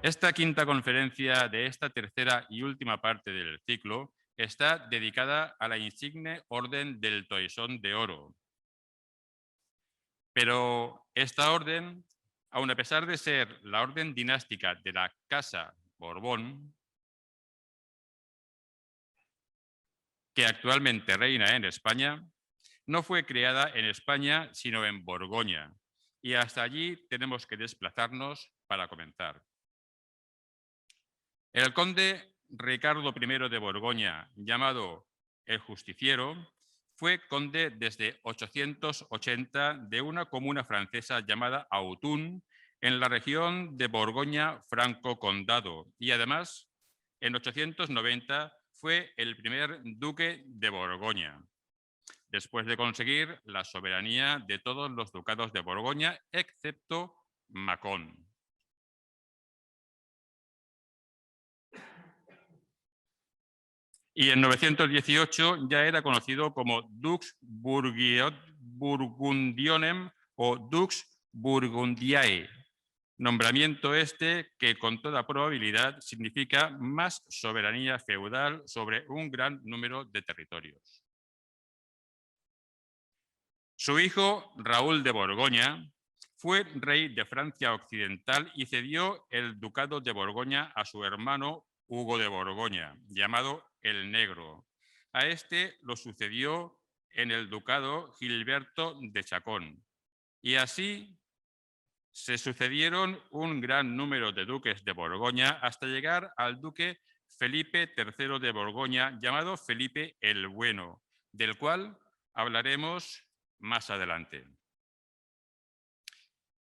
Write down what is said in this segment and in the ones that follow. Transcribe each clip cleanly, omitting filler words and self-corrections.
Esta quinta conferencia de esta tercera y última parte del ciclo está dedicada a la insigne Orden del Toisón de Oro. Pero esta orden, aun a pesar de ser la orden dinástica de la Casa Borbón, que actualmente reina en España, no fue creada en España, sino en Borgoña. Y hasta allí tenemos que desplazarnos para comenzar. El conde Ricardo I de Borgoña, llamado el Justiciero, fue conde desde 880 de una comuna francesa llamada Autun, en la región de Borgoña Franco-Condado, y además, en 890 fue el primer duque de Borgoña, después de conseguir la soberanía de todos los ducados de Borgoña, excepto Mâcon. Y en 918 ya era conocido como Dux Burgundionem o Dux Burgundiae, nombramiento este que con toda probabilidad significa más soberanía feudal sobre un gran número de territorios. Su hijo, Raúl de Borgoña, fue rey de Francia Occidental y cedió el ducado de Borgoña a su hermano Hugo de Borgoña, llamado el Negro. A este lo sucedió en el ducado Gilberto de Chacón. Y así se sucedieron un gran número de duques de Borgoña hasta llegar al duque Felipe III de Borgoña, llamado Felipe el Bueno, del cual hablaremos más adelante.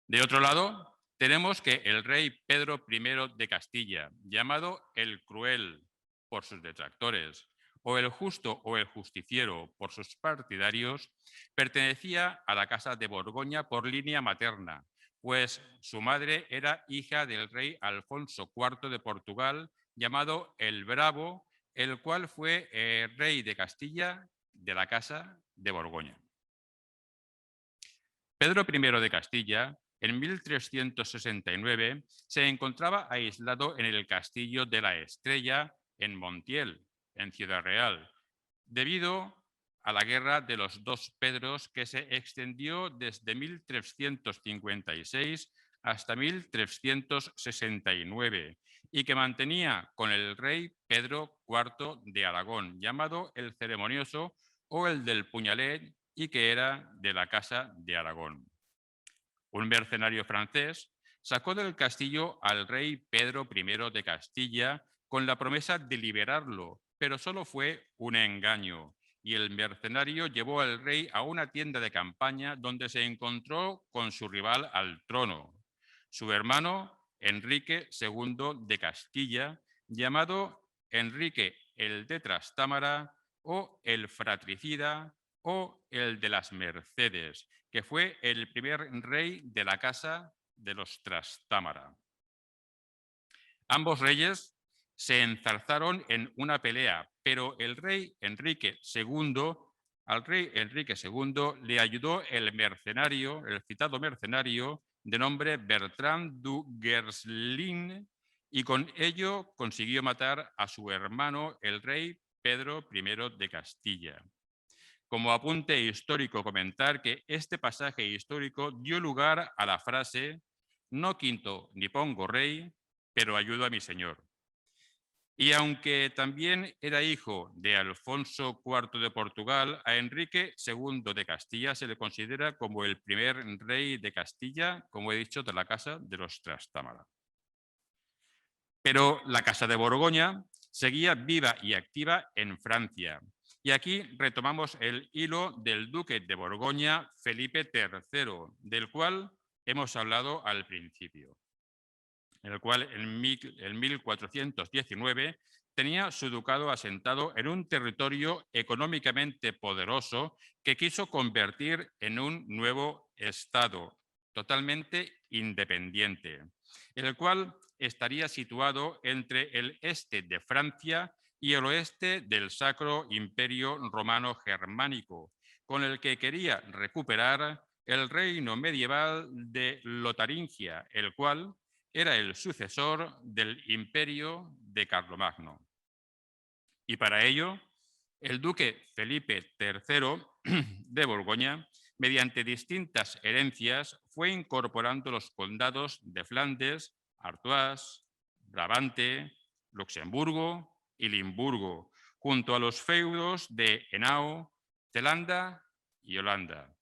De otro lado, tenemos que el rey Pedro I de Castilla, llamado el Cruel por sus detractores, o el Justo o el Justiciero por sus partidarios, pertenecía a la Casa de Borgoña por línea materna, pues su madre era hija del rey Alfonso IV de Portugal, llamado el Bravo, el cual fue rey de Castilla de la Casa de Borgoña. Pedro I de Castilla, en 1369, se encontraba aislado en el castillo de la Estrella, en Montiel, en Ciudad Real, debido a la guerra de los dos Pedros que se extendió desde 1356 hasta 1369 y que mantenía con el rey Pedro IV de Aragón, llamado el Ceremonioso o el del Puñalet, y que era de la Casa de Aragón. Un mercenario francés sacó del castillo al rey Pedro I de Castilla con la promesa de liberarlo, pero solo fue un engaño, y el mercenario llevó al rey a una tienda de campaña donde se encontró con su rival al trono, su hermano Enrique II de Castilla, llamado Enrique el de Trastámara o el fratricida o el de las Mercedes, que fue el primer rey de la casa de los Trastámara. Ambos reyes se enzarzaron en una pelea, pero el rey Enrique II, al rey Enrique II le ayudó el citado mercenario de nombre Bertrand du Guerslin, y con ello consiguió matar a su hermano, el rey Pedro I de Castilla. Como apunte histórico, comentar que este pasaje histórico dio lugar a la frase «No quinto ni pongo rey, pero ayudo a mi señor». Y aunque también era hijo de Alfonso IV de Portugal, a Enrique II de Castilla se le considera como el primer rey de Castilla, como he dicho, de la Casa de los Trastámara. Pero la Casa de Borgoña seguía viva y activa en Francia. Y aquí retomamos el hilo del duque de Borgoña, Felipe III, del cual hemos hablado al principio, el cual en 1419 tenía su ducado asentado en un territorio económicamente poderoso que quiso convertir en un nuevo estado totalmente independiente, el cual estaría situado entre el este de Francia y el oeste del Sacro Imperio Romano Germánico, con el que quería recuperar el reino medieval de Lotaringia, el cual era el sucesor del imperio de Carlomagno. Y para ello, el duque Felipe III de Borgoña, mediante distintas herencias, fue incorporando los condados de Flandes, Artois, Brabante, Luxemburgo y Limburgo, junto a los feudos de Henao, Zelanda y Holanda.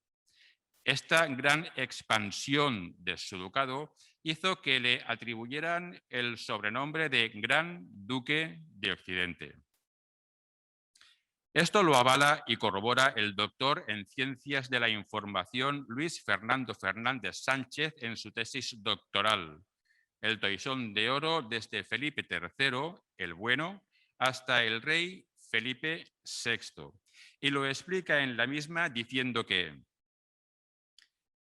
Esta gran expansión de su ducado hizo que le atribuyeran el sobrenombre de Gran Duque de Occidente. Esto lo avala y corrobora el doctor en Ciencias de la Información Luis Fernando Fernández Sánchez en su tesis doctoral, El Toisón de Oro desde Felipe III, el Bueno, hasta el rey Felipe VI, y lo explica en la misma diciendo que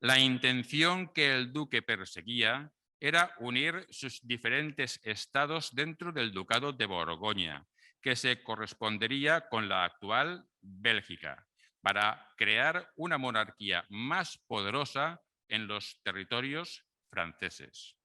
la intención que el duque perseguía era unir sus diferentes estados dentro del Ducado de Borgoña, que se correspondería con la actual Bélgica, para crear una monarquía más poderosa en los territorios franceses.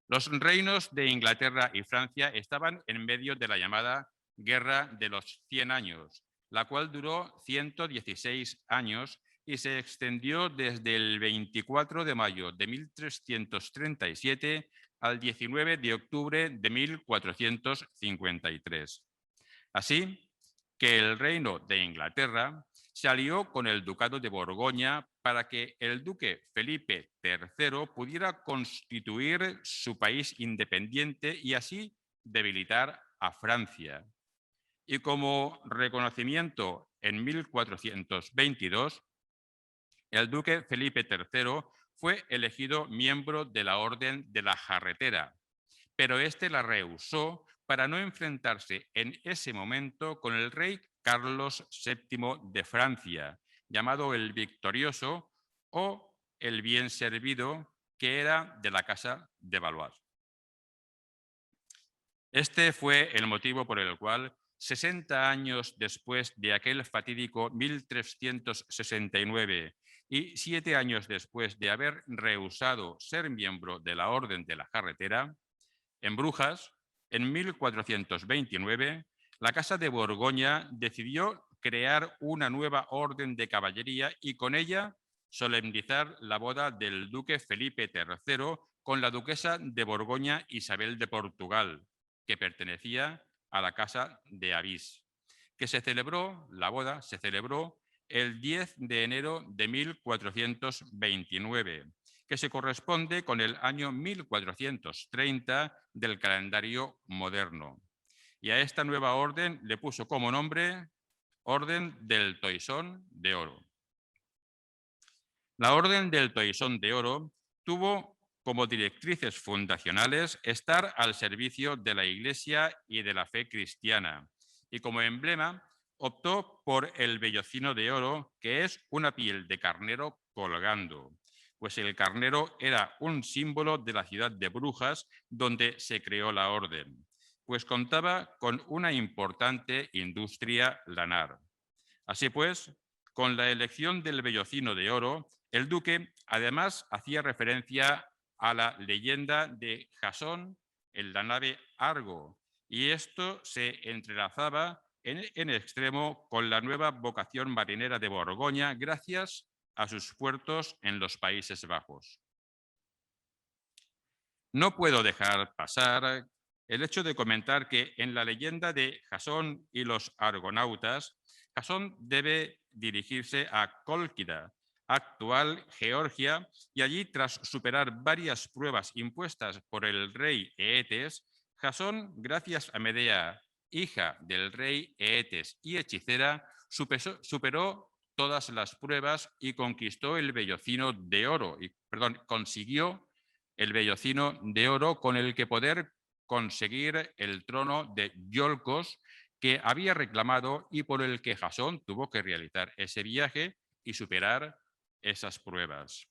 Los reinos de Inglaterra y Francia estaban en medio de la llamada Guerra de los 100 años, la cual duró 116 años y se extendió desde el 24 de mayo de 1337 al 19 de octubre de 1453. Así que el reino de Inglaterra se alió con el ducado de Borgoña para que el duque Felipe III pudiera constituir su país independiente y así debilitar a Francia. Y como reconocimiento, en 1422, el duque Felipe III fue elegido miembro de la Orden de la Jarretera, pero este la rehusó para no enfrentarse en ese momento con el rey Carlos VII de Francia, llamado el Victorioso o el Bien Servido, que era de la Casa de Valois. Este fue el motivo por el cual, 60 años después de aquel fatídico 1369 y 7 años después de haber rehusado ser miembro de la Orden de la Jarretera, en Brujas, en 1429, la Casa de Borgoña decidió crear una nueva orden de caballería y con ella solemnizar la boda del duque Felipe III con la duquesa de Borgoña Isabel de Portugal, que pertenecía a la Casa de Avís, la boda se celebró el 10 de enero de 1429, que se corresponde con el año 1430 del calendario moderno. Y a esta nueva orden le puso como nombre Orden del Toisón de Oro. La Orden del Toisón de Oro tuvo como directrices fundacionales estar al servicio de la Iglesia y de la fe cristiana, y como emblema optó por el vellocino de oro, que es una piel de carnero colgando, pues el carnero era un símbolo de la ciudad de Brujas donde se creó la orden, pues contaba con una importante industria lanar. Así pues, con la elección del vellocino de oro, el duque además hacía referencia a la leyenda de Jasón en la nave Argo, y esto se entrelazaba en extremo con la nueva vocación marinera de Borgoña gracias a sus puertos en los Países Bajos. No puedo dejar pasar el hecho de comentar que en la leyenda de Jasón y los argonautas, Jasón debe dirigirse a Cólquida, actual Georgia, y allí, tras superar varias pruebas impuestas por el rey Eetes, Jasón, gracias a Medea, hija del rey Eetes y hechicera, superó todas las pruebas y conquistó el vellocino de oro, consiguió el vellocino de oro con el que poder conseguir el trono de Iolcos que había reclamado y por el que Jasón tuvo que realizar ese viaje y superar esas pruebas.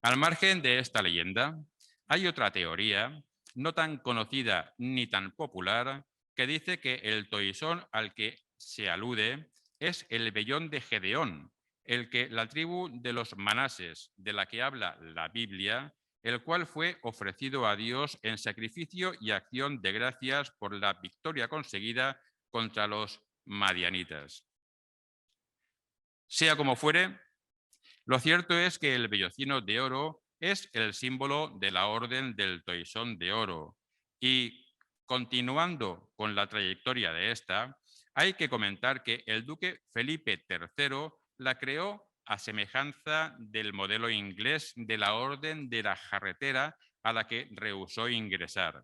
Al margen de esta leyenda, hay otra teoría, no tan conocida ni tan popular, que dice que el toisón al que se alude es el vellón de Gedeón, el que la tribu de los Manases, de la que habla la Biblia, el cual fue ofrecido a Dios en sacrificio y acción de gracias por la victoria conseguida contra los madianitas. Sea como fuere, lo cierto es que el vellocino de oro es el símbolo de la Orden del Toisón de Oro y, continuando con la trayectoria de esta, hay que comentar que el duque Felipe III la creó a semejanza del modelo inglés de la Orden de la Jarretera a la que rehusó ingresar.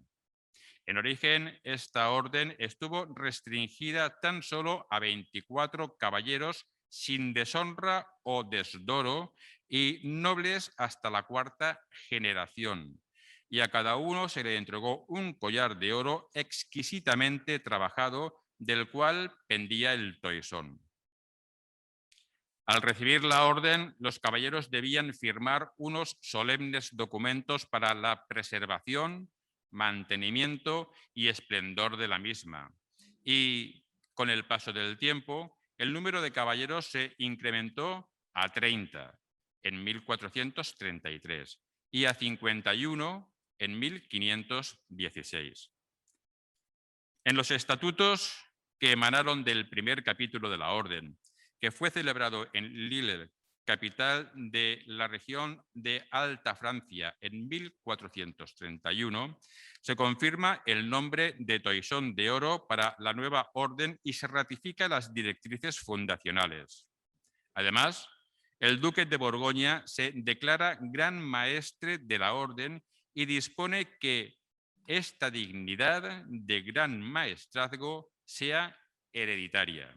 En origen, esta orden estuvo restringida tan solo a 24 caballeros sin deshonra o desdoro y nobles hasta la cuarta generación. Y a cada uno se le entregó un collar de oro exquisitamente trabajado del cual pendía el toisón. Al recibir la orden, los caballeros debían firmar unos solemnes documentos para la preservación, mantenimiento y esplendor de la misma. Y con el paso del tiempo, el número de caballeros se incrementó a 30 en 1433 y a 51 en 1516. En los estatutos que emanaron del primer capítulo de la Orden, que fue celebrado en Lille, capital de la región de Alta Francia, en 1431, se confirma el nombre de Toisón de Oro para la nueva orden y se ratifica las directrices fundacionales. Además, el duque de Borgoña se declara gran maestre de la orden y dispone que esta dignidad de gran maestrazgo sea hereditaria.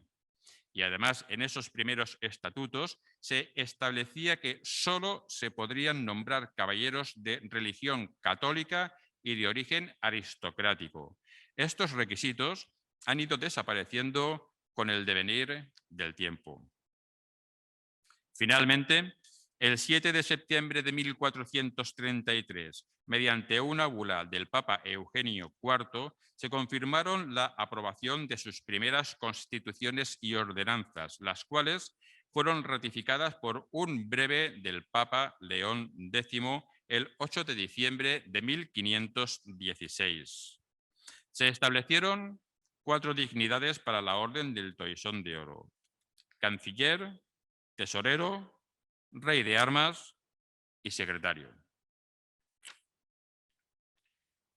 Y además, en esos primeros estatutos se establecía que solo se podrían nombrar caballeros de religión católica y de origen aristocrático. Estos requisitos han ido desapareciendo con el devenir del tiempo. Finalmente, el 7 de septiembre de 1433, mediante una bula del Papa Eugenio IV, se confirmaron la aprobación de sus primeras constituciones y ordenanzas, las cuales fueron ratificadas por un breve del Papa León X el 8 de diciembre de 1516. Se establecieron 4 dignidades para la Orden del Toisón de Oro: canciller, tesorero, rey de armas y secretario.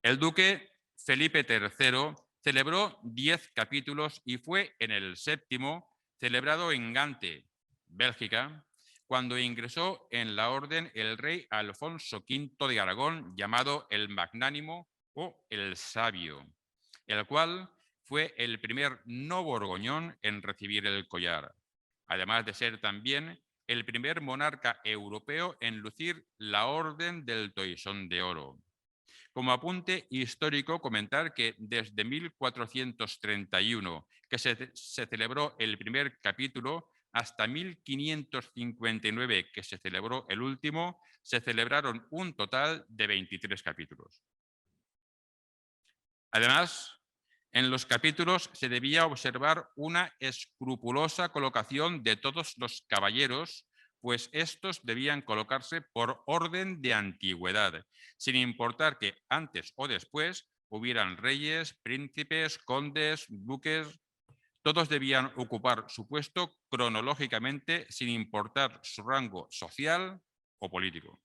El duque Felipe III celebró 10 capítulos y fue en el 7º, celebrado en Gante, Bélgica, cuando ingresó en la orden el rey Alfonso V de Aragón, llamado el Magnánimo o el Sabio, el cual fue el primer no borgoñón en recibir el collar, además de ser también el primer monarca europeo en lucir la Orden del Toisón de Oro. Como apunte histórico, comentar que desde 1431, que se celebró el primer capítulo, hasta 1559, que se celebró el último, se celebraron un total de 23 capítulos. Además, en los capítulos se debía observar una escrupulosa colocación de todos los caballeros, pues estos debían colocarse por orden de antigüedad, sin importar que antes o después hubieran reyes, príncipes, condes, duques. Todos debían ocupar su puesto cronológicamente, sin importar su rango social o político.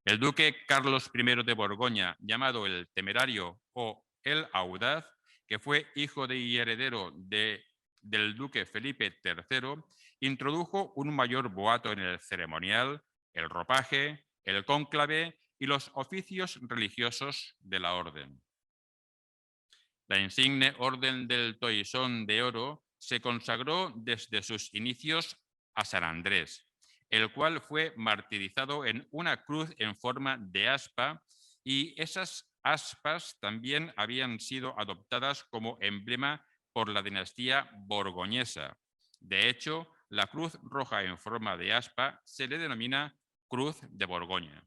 El duque Carlos I de Borgoña, llamado el Temerario o el Audaz, que fue hijo y heredero del duque Felipe III, introdujo un mayor boato en el ceremonial, el ropaje, el cónclave y los oficios religiosos de la orden. La insigne Orden del Toisón de Oro se consagró desde sus inicios a San Andrés, el cual fue martirizado en una cruz en forma de aspa, y esas aspas también habían sido adoptadas como emblema por la dinastía borgoñesa. De hecho, la cruz roja en forma de aspa se le denomina Cruz de Borgoña.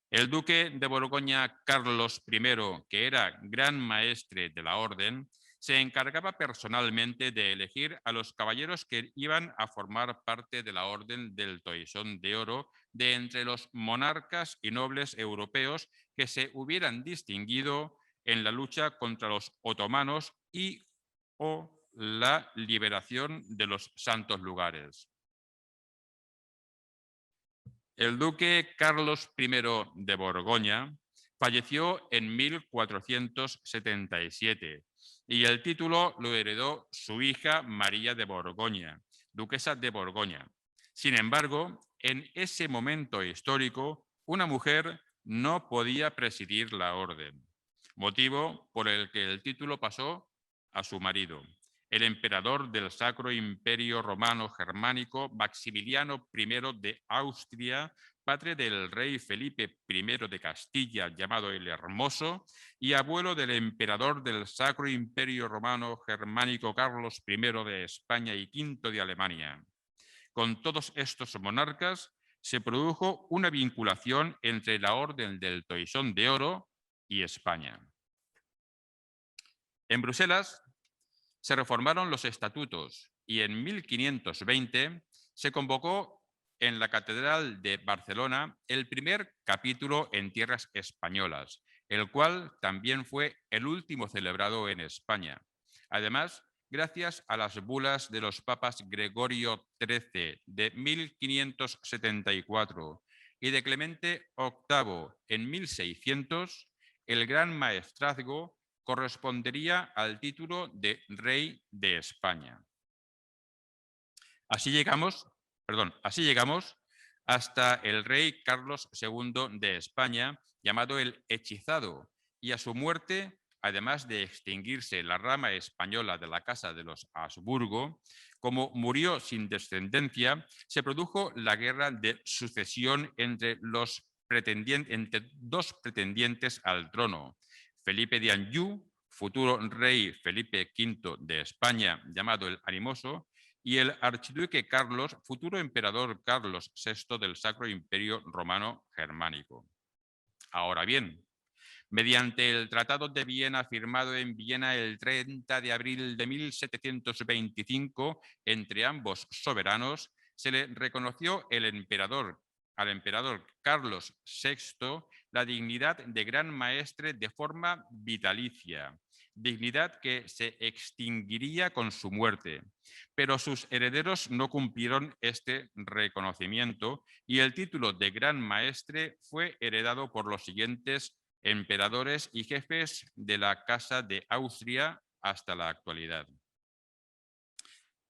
El duque de Borgoña Carlos I, que era gran maestre de la orden, se encargaba personalmente de elegir a los caballeros que iban a formar parte de la Orden del Toisón de Oro de entre los monarcas y nobles europeos que se hubieran distinguido en la lucha contra los otomanos y o la liberación de los santos lugares. El duque Carlos I de Borgoña falleció en 1477 y el título lo heredó su hija María de Borgoña, duquesa de Borgoña. Sin embargo, en ese momento histórico, una mujer no podía presidir la orden, motivo por el que el título pasó a su marido, el emperador del Sacro Imperio Romano Germánico, Maximiliano I de Austria, padre del rey Felipe I de Castilla, llamado el Hermoso, y abuelo del emperador del Sacro Imperio Romano Germánico Carlos I de España y V de Alemania. Con todos estos monarcas se produjo una vinculación entre la Orden del Toisón de Oro y España. En Bruselas se reformaron los estatutos y en 1520 se convocó en la Catedral de Barcelona el primer capítulo en tierras españolas, el cual también fue el último celebrado en España. Además, gracias a las bulas de los papas Gregorio XIII de 1574 y de Clemente VIII en 1600, el gran maestrazgo correspondería al título de Rey de España. Así llegamos hasta el rey Carlos II de España, llamado el Hechizado, y a su muerte, además de extinguirse la rama española de la Casa de los Habsburgo, como murió sin descendencia, se produjo la guerra de sucesión entre dos pretendientes al trono, Felipe de Anjou, futuro rey Felipe V de España, llamado el Animoso, y el archiduque Carlos, futuro emperador Carlos VI del Sacro Imperio Romano Germánico. Ahora bien, mediante el Tratado de Viena firmado en Viena el 30 de abril de 1725 entre ambos soberanos, se le reconoció al emperador Carlos VI la dignidad de Gran Maestre de forma vitalicia, dignidad que se extinguiría con su muerte. Pero sus herederos no cumplieron este reconocimiento y el título de Gran Maestre fue heredado por los siguientes emperadores y jefes de la Casa de Austria hasta la actualidad.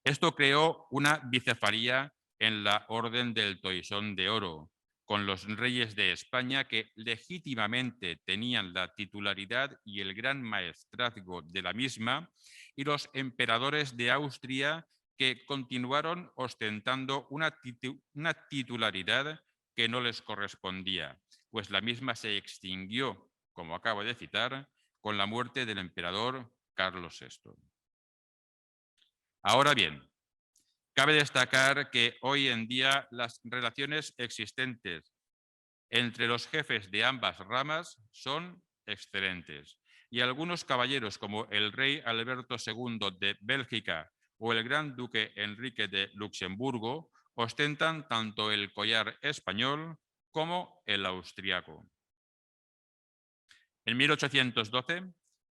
Esto creó una bicefaría en la Orden del Toisón de Oro, con los reyes de España que legítimamente tenían la titularidad y el gran maestrazgo de la misma, y los emperadores de Austria que continuaron ostentando una titularidad que no les correspondía, pues la misma se extinguió, como acabo de citar, con la muerte del emperador Carlos VI. Ahora bien, cabe destacar que hoy en día las relaciones existentes entre los jefes de ambas ramas son excelentes y algunos caballeros como el rey Alberto II de Bélgica o el gran duque Enrique de Luxemburgo ostentan tanto el collar español como el austriaco. En 1812,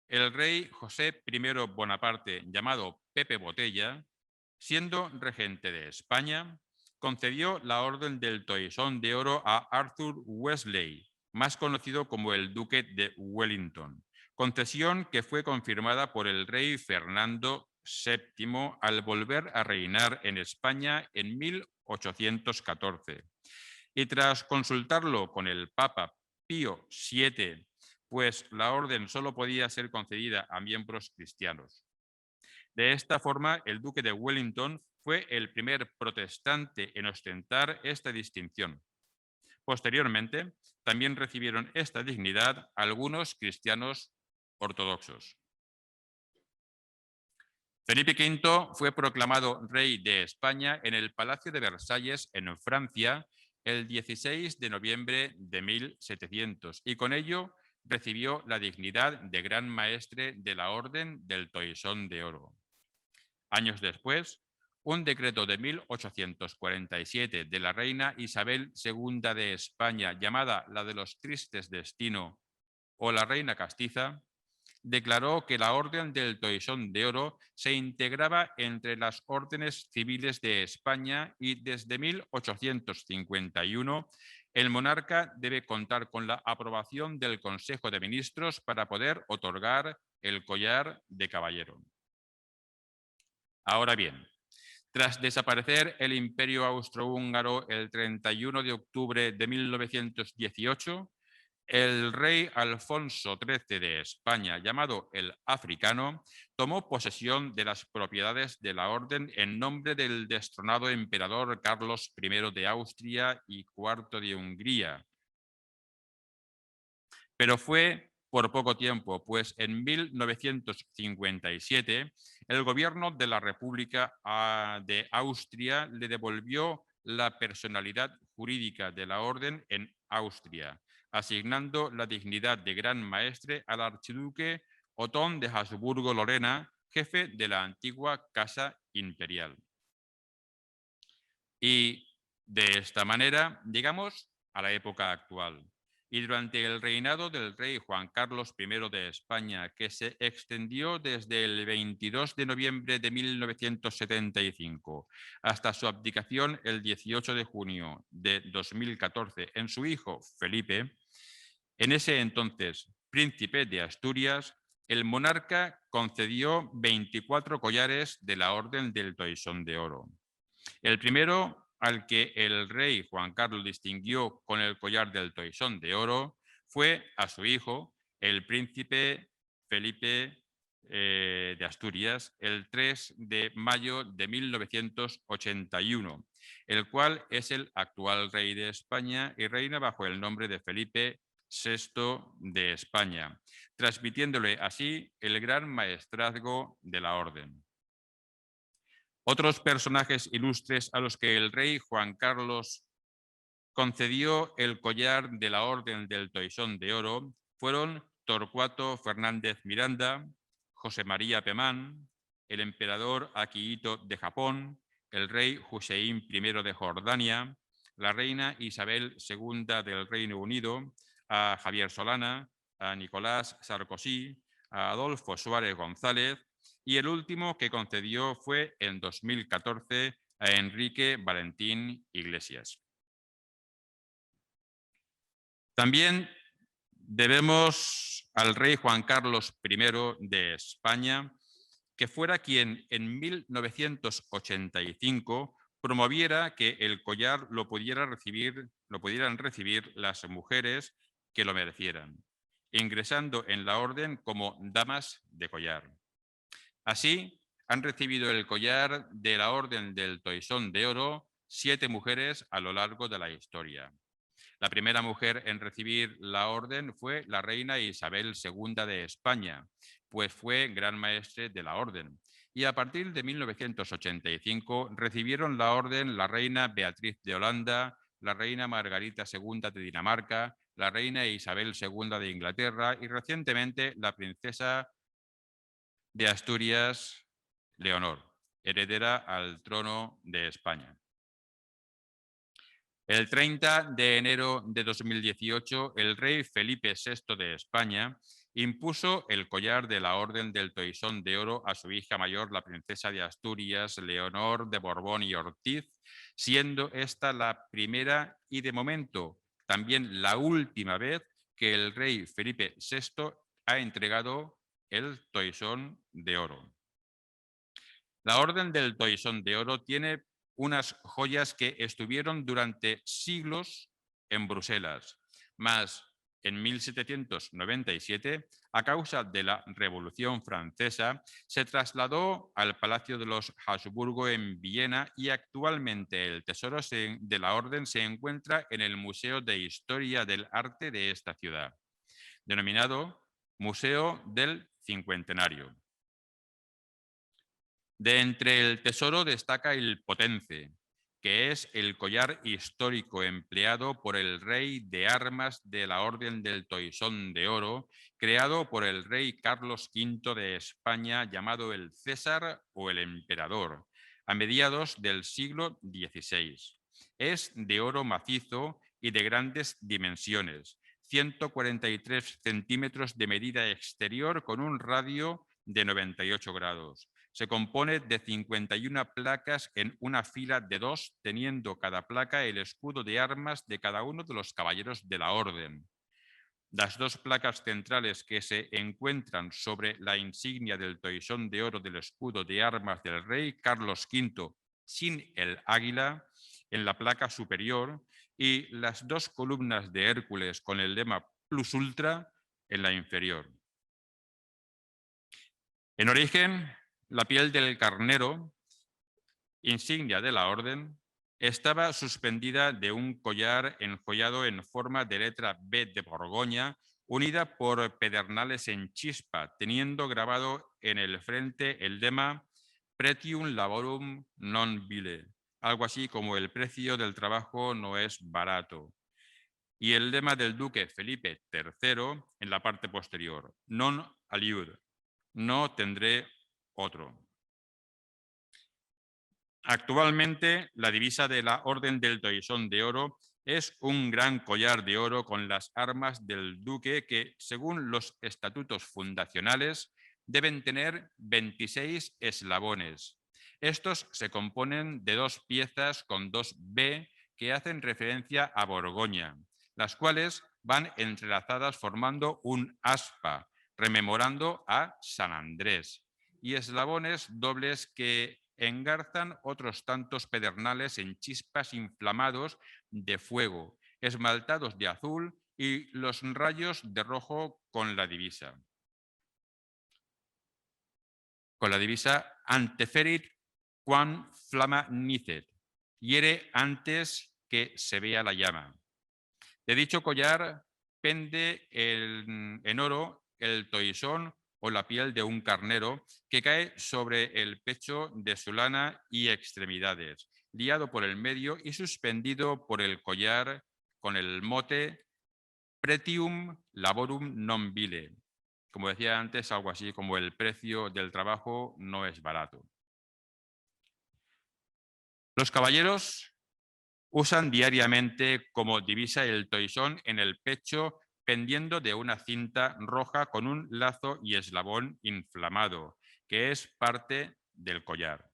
el rey José I Bonaparte, llamado Pepe Botella, siendo regente de España, concedió la Orden del Toisón de Oro a Arthur Wesley, más conocido como el Duque de Wellington, concesión que fue confirmada por el rey Fernando VII al volver a reinar en España en 1814. Y tras consultarlo con el Papa Pío VII, pues la orden solo podía ser concedida a miembros cristianos. De esta forma, el duque de Wellington fue el primer protestante en ostentar esta distinción. Posteriormente, también recibieron esta dignidad algunos cristianos ortodoxos. Felipe V fue proclamado rey de España en el Palacio de Versalles, en Francia, el 16 de noviembre de 1700, y con ello recibió la dignidad de Gran Maestre de la Orden del Toisón de Oro. Años después, un decreto de 1847 de la reina Isabel II de España, llamada la de los tristes destinos o la reina castiza, declaró que la Orden del Toisón de Oro se integraba entre las órdenes civiles de España y desde 1851 el monarca debe contar con la aprobación del Consejo de Ministros para poder otorgar el collar de caballero. Ahora bien, tras desaparecer el Imperio Austrohúngaro el 31 de octubre de 1918, el rey Alfonso XIII de España, llamado el Africano, tomó posesión de las propiedades de la orden en nombre del destronado emperador Carlos I de Austria y IV de Hungría. Pero fue por poco tiempo, pues en 1957 el gobierno de la República de Austria le devolvió la personalidad jurídica de la orden en Austria, asignando la dignidad de Gran Maestre al archiduque Otón de Habsburgo-Lorena, jefe de la antigua Casa Imperial. Y de esta manera llegamos a la época actual. Y durante el reinado del rey Juan Carlos I de España, que se extendió desde el 22 de noviembre de 1975 hasta su abdicación el 18 de junio de 2014 en su hijo Felipe, en ese entonces príncipe de Asturias, el monarca concedió 24 collares de la Orden del Toisón de Oro. El primero al que el rey Juan Carlos distinguió con el collar del Toisón de Oro fue a su hijo, el príncipe Felipe de Asturias, el 3 de mayo de 1981, el cual es el actual rey de España y reina bajo el nombre de Felipe VI de España, transmitiéndole así el gran maestrazgo de la orden. Otros personajes ilustres a los que el rey Juan Carlos concedió el collar de la Orden del Toisón de Oro fueron Torcuato Fernández Miranda, José María Pemán, el emperador Akihito de Japón, el rey Hussein I de Jordania, la reina Isabel II del Reino Unido, a Javier Solana, a Nicolás Sarkozy, a Adolfo Suárez González, y el último que concedió fue en 2014 a Enrique Valentín Iglesias. También debemos al rey Juan Carlos I de España que fuera quien en 1985 promoviera que el collar lo pudieran recibir las mujeres que lo merecieran, ingresando en la orden como damas de collar. Así, han recibido el collar de la Orden del Toisón de Oro 7 mujeres a lo largo de la historia. La primera mujer en recibir la orden fue la reina Isabel II de España, pues fue gran maestre de la orden. Y a partir de 1985 recibieron la orden la reina Beatriz de Holanda, la reina Margarita II de Dinamarca, la reina Isabel II de Inglaterra y recientemente la princesa de Asturias, Leonor, heredera al trono de España. El 30 de enero de 2018, el rey Felipe VI de España impuso el collar de la Orden del Toisón de Oro a su hija mayor, la princesa de Asturias, Leonor de Borbón y Ortiz, siendo esta la primera y de momento también la última vez que el rey Felipe VI ha entregado el Toisón de Oro. La Orden del Toisón de Oro tiene unas joyas que estuvieron durante siglos en Bruselas, mas en 1797, a causa de la Revolución Francesa, se trasladó al Palacio de los Habsburgo en Viena y actualmente el tesoro de la Orden se encuentra en el Museo de Historia del Arte de esta ciudad, denominado Museo del Cincuentenario. De entre el tesoro destaca el Potence, que es el collar histórico empleado por el rey de armas de la Orden del Toisón de Oro, creado por el rey Carlos V de España, llamado el César o el Emperador, a mediados del siglo XVI. Es de oro macizo y de grandes dimensiones, 143 centímetros de medida exterior con un radio de 98 grados. Se compone de 51 placas en una fila de 2, teniendo cada placa el escudo de armas de cada uno de los caballeros de la orden. Las 2 placas centrales que se encuentran sobre la insignia del toisón de oro del escudo de armas del rey Carlos V sin el águila en la placa superior y las 2 columnas de Hércules con el lema Plus Ultra en la inferior. En origen, la piel del carnero, insignia de la orden, estaba suspendida de un collar enjollado en forma de letra B de Borgoña, unida por pedernales en chispa, teniendo grabado en el frente el lema Pretium laborum non vile, algo así como el precio del trabajo no es barato. Y el lema del duque Felipe III en la parte posterior, non aliud, no tendré otro. Actualmente, la divisa de la Orden del Toisón de Oro es un gran collar de oro con las armas del duque que, según los estatutos fundacionales, deben tener 26 eslabones. Estos se componen de 2 piezas con 2 B que hacen referencia a Borgoña, las cuales van entrelazadas formando un aspa, rememorando a San Andrés, y eslabones dobles que engarzan otros tantos pedernales en chispas inflamados de fuego, esmaltados de azul y los rayos de rojo con la divisa. Con la divisa Anteferit quam flama nicet, hiere antes que se vea la llama. De dicho collar pende en oro el toisón o la piel de un carnero que cae sobre el pecho de su lana y extremidades, liado por el medio y suspendido por el collar con el mote Pretium laborum non vile. Como decía antes, algo así como el precio del trabajo no es barato. Los caballeros usan diariamente como divisa el toisón en el pecho pendiendo de una cinta roja con un lazo y eslabón inflamado, que es parte del collar.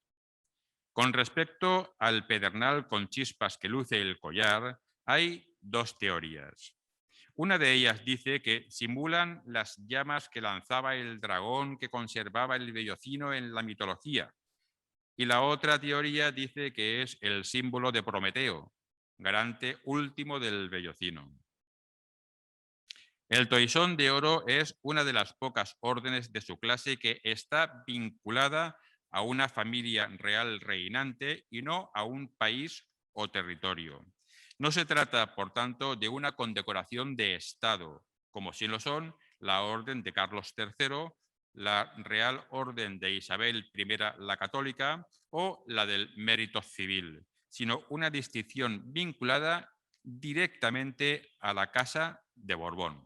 Con respecto al pedernal con chispas que luce el collar, hay 2 teorías. Una de ellas dice que simulan las llamas que lanzaba el dragón que conservaba el vellocino en la mitología. Y la otra teoría dice que es el símbolo de Prometeo, garante último del vellocino. El toisón de oro es una de las pocas órdenes de su clase que está vinculada a una familia real reinante y no a un país o territorio. No se trata, por tanto, de una condecoración de Estado, como sí lo son la Orden de Carlos III, la Real Orden de Isabel I la Católica o la del Mérito Civil, sino una distinción vinculada directamente a la Casa de Borbón.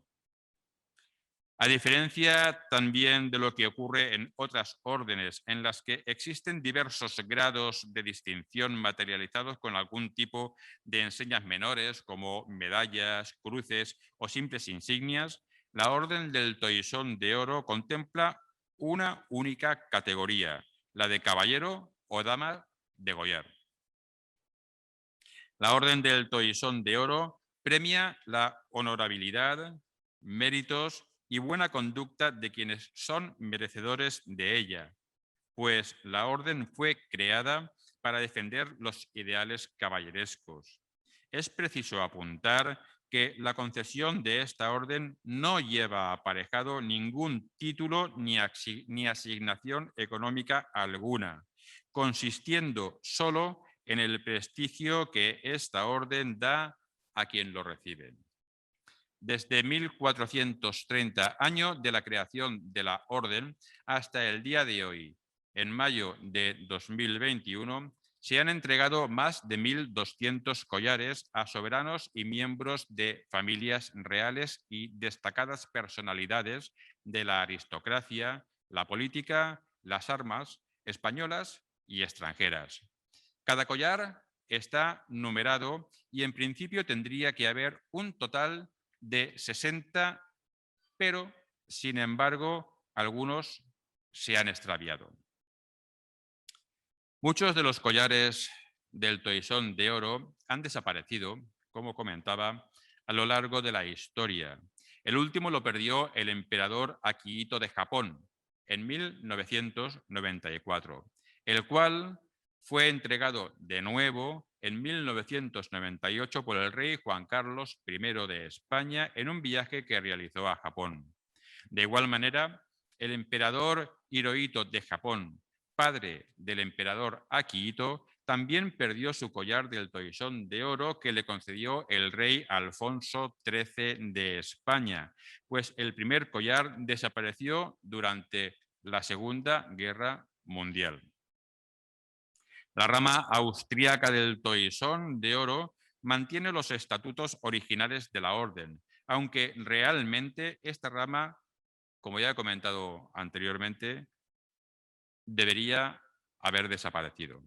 A diferencia también de lo que ocurre en otras órdenes en las que existen diversos grados de distinción materializados con algún tipo de enseñas menores como medallas, cruces o simples insignias, la Orden del Toisón de Oro contempla una única categoría, la de caballero o dama de Goyar. La Orden del Toisón de Oro premia la honorabilidad, méritos y buena conducta de quienes son merecedores de ella, pues la orden fue creada para defender los ideales caballerescos. Es preciso apuntar que la concesión de esta orden no lleva aparejado ningún título ni asignación económica alguna, consistiendo solo en el prestigio que esta orden da a quien lo recibe. Desde 1430, año de la creación de la orden, hasta el día de hoy, en mayo de 2021, se han entregado más de 1.200 collares a soberanos y miembros de familias reales y destacadas personalidades de la aristocracia, la política, las armas españolas y extranjeras. Cada collar está numerado y en principio tendría que haber un total de 60, pero sin embargo algunos se han extraviado. Muchos de los collares del Toisón de oro han desaparecido, como comentaba, a lo largo de la historia. El último lo perdió el emperador Akihito de Japón en 1994, el cual fue entregado de nuevo en 1998 por el rey Juan Carlos I de España en un viaje que realizó a Japón. De igual manera, el emperador Hirohito de Japón, padre del emperador Akihito, también perdió su collar del Toisón de oro que le concedió el rey Alfonso XIII de España, pues el primer collar desapareció durante la Segunda Guerra Mundial. La rama austríaca del Toisón de oro mantiene los estatutos originales de la orden, aunque realmente esta rama, como ya he comentado anteriormente, debería haber desaparecido.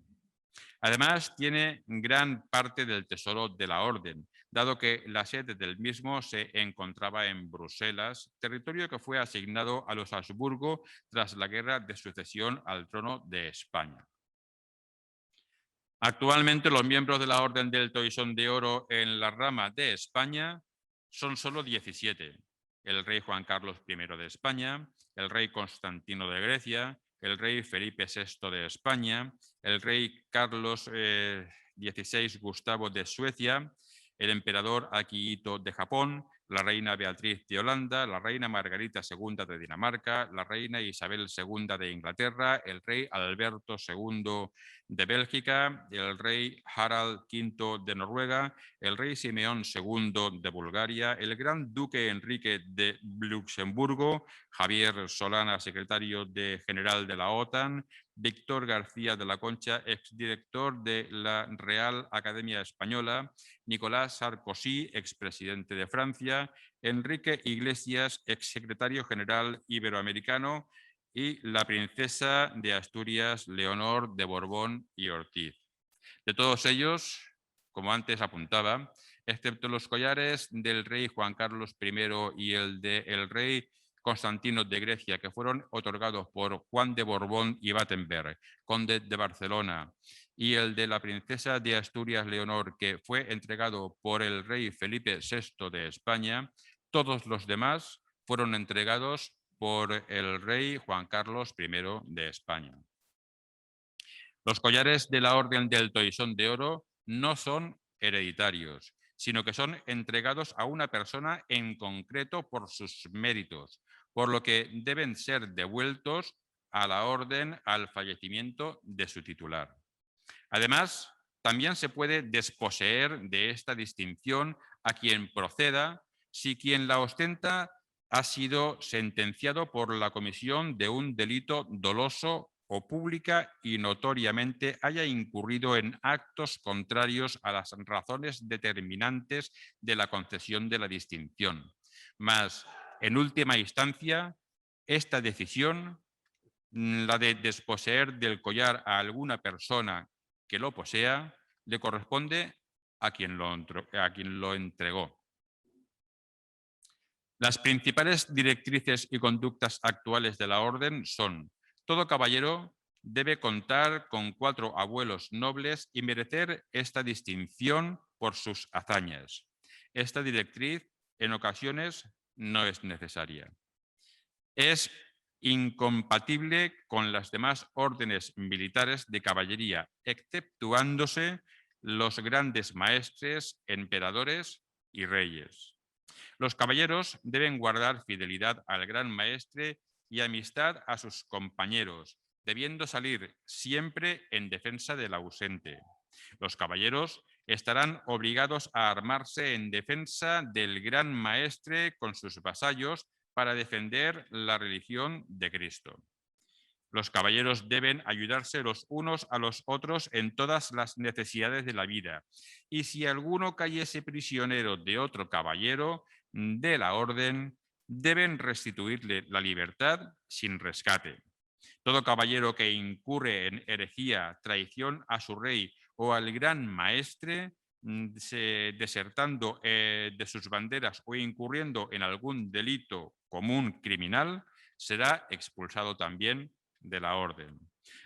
Además, tiene gran parte del tesoro de la orden, dado que la sede del mismo se encontraba en Bruselas, territorio que fue asignado a los Habsburgo tras la Guerra de Sucesión al trono de España. Actualmente los miembros de la Orden del Toisón de Oro en la rama de España son solo 17. El rey Juan Carlos I de España, el rey Constantino de Grecia, el rey Felipe VI de España, el rey Carlos XVI Gustavo de Suecia, el emperador Akihito de Japón, la reina Beatriz de Holanda, la reina Margarita II de Dinamarca, la reina Isabel II de Inglaterra, el rey Alberto II de Bélgica, el rey Harald V de Noruega, el rey Simeón II de Bulgaria, el gran duque Enrique de Luxemburgo, Javier Solana, secretario general de la OTAN, Víctor García de la Concha, exdirector de la Real Academia Española, Nicolás Sarkozy, expresidente de Francia, Enrique Iglesias, exsecretario general iberoamericano, y la princesa de Asturias, Leonor de Borbón y Ortiz. De todos ellos, como antes apuntaba, excepto los collares del rey Juan Carlos I y el del rey Constantino de Grecia, que fueron otorgados por Juan de Borbón y Battenberg, conde de Barcelona, y el de la princesa de Asturias, Leonor, que fue entregado por el rey Felipe VI de España, todos los demás fueron entregados por el rey Juan Carlos I de España. Los collares de la Orden del Toisón de Oro no son hereditarios, sino que son entregados a una persona en concreto por sus méritos, por lo que deben ser devueltos a la Orden al fallecimiento de su titular. Además, también se puede desposeer de esta distinción a quien proceda si quien la ostenta ha sido sentenciado por la comisión de un delito doloso o pública y notoriamente haya incurrido en actos contrarios a las razones determinantes de la concesión de la distinción. Mas, en última instancia, esta decisión, la de desposeer del collar a alguna persona que lo posea, le corresponde a quien lo entregó. Las principales directrices y conductas actuales de la Orden son: todo caballero debe contar con 4 abuelos nobles y merecer esta distinción por sus hazañas. Esta directriz en ocasiones no es necesaria. Es incompatible con las demás órdenes militares de caballería, exceptuándose los grandes maestres, emperadores y reyes. Los caballeros deben guardar fidelidad al gran maestre y amistad a sus compañeros, debiendo salir siempre en defensa del ausente. Los caballeros estarán obligados a armarse en defensa del gran maestre con sus vasallos para defender la religión de Cristo. Los caballeros deben ayudarse los unos a los otros en todas las necesidades de la vida. Y si alguno cayese prisionero de otro caballero de la orden, deben restituirle la libertad sin rescate. Todo caballero que incurre en herejía, traición a su rey o al gran maestre, desertando de sus banderas o incurriendo en algún delito común criminal, será expulsado también de la orden.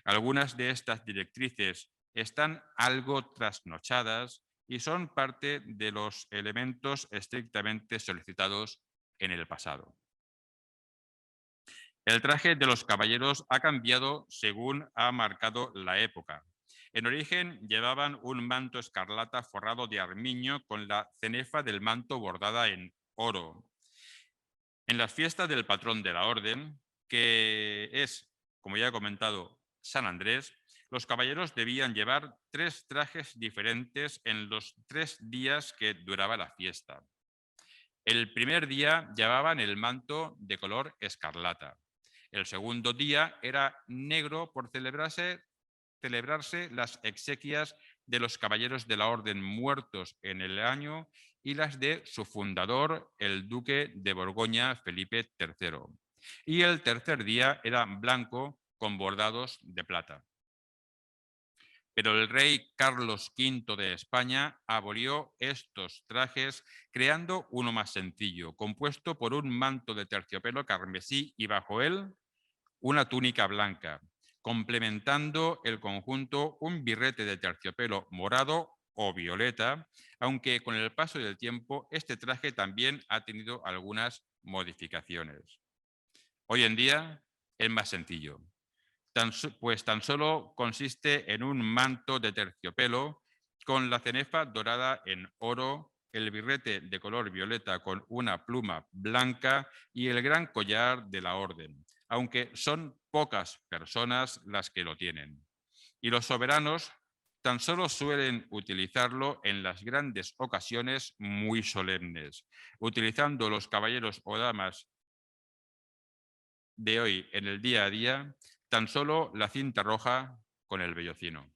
Algunas de estas directrices están algo trasnochadas y son parte de los elementos estrictamente solicitados en el pasado. El traje de los caballeros ha cambiado según ha marcado la época. En origen llevaban un manto escarlata forrado de armiño con la cenefa del manto bordada en oro. En las fiestas del patrón de la orden, que es, como ya he comentado, San Andrés, los caballeros debían llevar 3 trajes diferentes en los 3 días que duraba la fiesta. El primer día llevaban el manto de color escarlata. El segundo día era negro por celebrarse las exequias de los caballeros de la orden muertos en el año y las de su fundador, el duque de Borgoña, Felipe III. Y el tercer día era blanco con bordados de plata. Pero el rey Carlos V de España abolió estos trajes creando uno más sencillo, compuesto por un manto de terciopelo carmesí y bajo él una túnica blanca, complementando el conjunto un birrete de terciopelo morado o violeta, aunque con el paso del tiempo este traje también ha tenido algunas modificaciones. Hoy en día es más sencillo, pues tan solo consiste en un manto de terciopelo con la cenefa dorada en oro, el birrete de color violeta con una pluma blanca y el gran collar de la orden, aunque son pocas personas las que lo tienen. Y los soberanos tan solo suelen utilizarlo en las grandes ocasiones muy solemnes, utilizando los caballeros o damas de hoy en el día a día tan solo la cinta roja con el vellocino.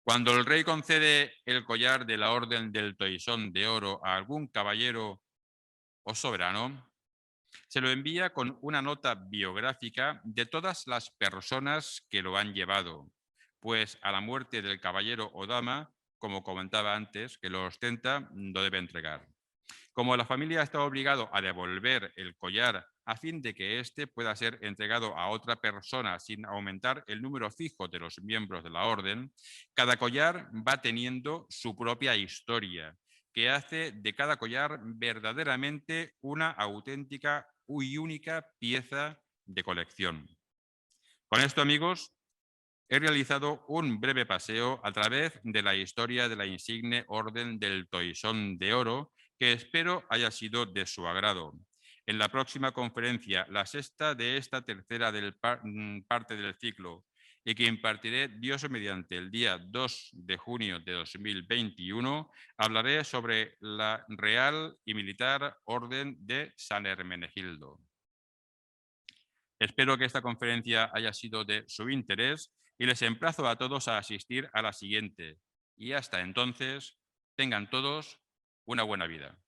Cuando el rey concede el collar de la Orden del Toisón de Oro a algún caballero o soberano, se lo envía con una nota biográfica de todas las personas que lo han llevado, pues a la muerte del caballero o dama, como comentaba antes, que lo ostenta, lo debe entregar. Como la familia está obligado a devolver el collar a fin de que éste pueda ser entregado a otra persona sin aumentar el número fijo de los miembros de la orden, cada collar va teniendo su propia historia, que hace de cada collar verdaderamente una auténtica y única pieza de colección. Con esto, amigos, he realizado un breve paseo a través de la historia de la insigne Orden del Toisón de Oro, que espero haya sido de su agrado. En la próxima conferencia, la sexta de esta tercera parte del ciclo, y que impartiré Dios mediante el día 2 de junio de 2021, hablaré sobre la Real y Militar Orden de San Hermenegildo. Espero que esta conferencia haya sido de su interés y les emplazo a todos a asistir a la siguiente. Y hasta entonces, tengan todos una buena vida.